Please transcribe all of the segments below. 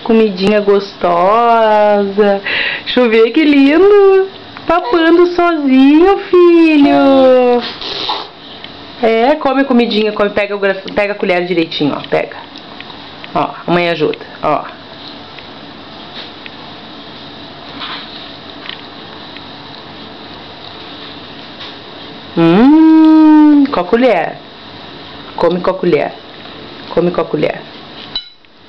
comidinha gostosa. Deixa eu ver, que lindo. Papando sozinho, filho. É, come a comidinha, come, pega a colher direitinho, ó, pega. Ó, a mãe ajuda, ó. Com a colher. Come com a colher. Come com a colher.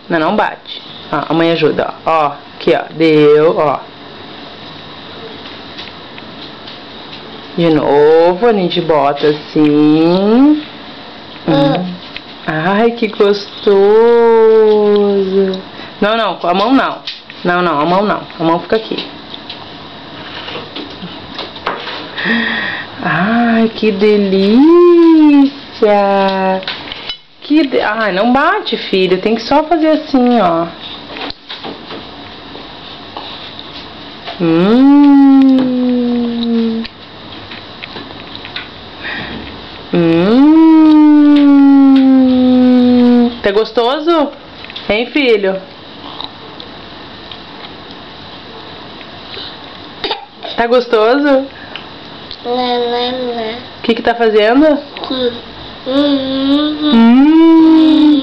Não bate. Ó, a mãe ajuda, ó. Ó, aqui, ó. Deu, ó. De novo, a gente bota assim. Ai, que gostoso. Não, com a mão não. Não, a mão não. A mão fica aqui. Ai, que delícia. Ai, não bate, filho. Tem que só fazer assim, ó. Tá gostoso? Hein, filho? Tá gostoso? O que tá fazendo?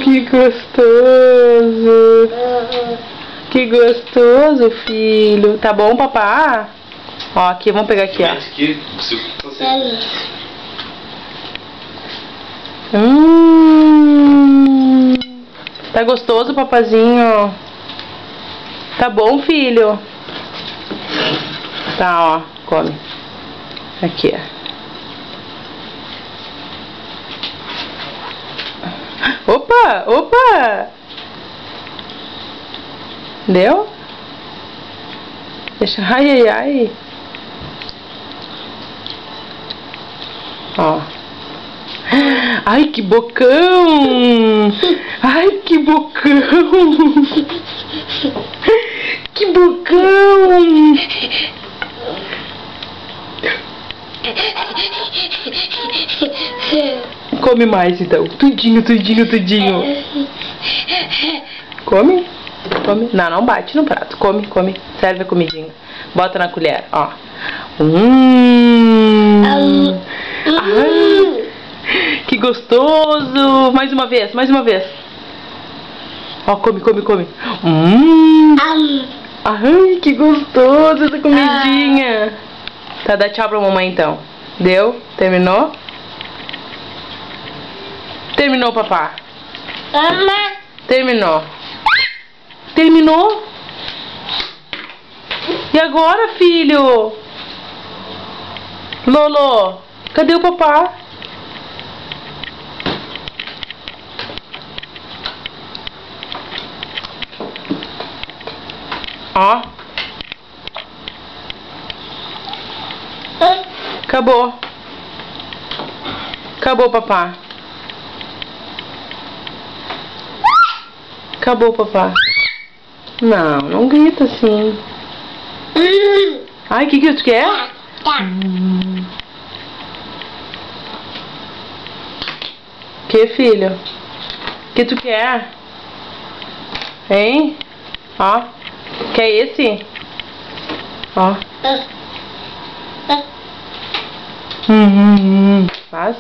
Que gostoso. Que gostoso, filho. Tá bom, papá? Ó, aqui, vamos pegar aqui, ó. Tá gostoso, papazinho? Tá bom, filho? Tá, ó, come. Aqui, ó. Opa! Deu? Deixa. Ai. Ó. Ai, que bocão! Ai, que bocão! Que bocão! Come mais então. Tudinho. Come? Não bate no prato. Come. Serve a comidinha. Bota na colher, ó. Ai, que gostoso! Mais uma vez. Ó, come. Ai, que gostoso essa comidinha. Tá, dá tchau pra mamãe então. Deu? Terminou? Terminou, papá? Terminou. E agora, filho? Lolo, cadê o papá? Ó. Acabou, papá. Acabou, papá. Não grita assim. Ai, que tu quer? Que, filho? Que tu quer? Hein? Ó. Quer esse? Ó. Faz.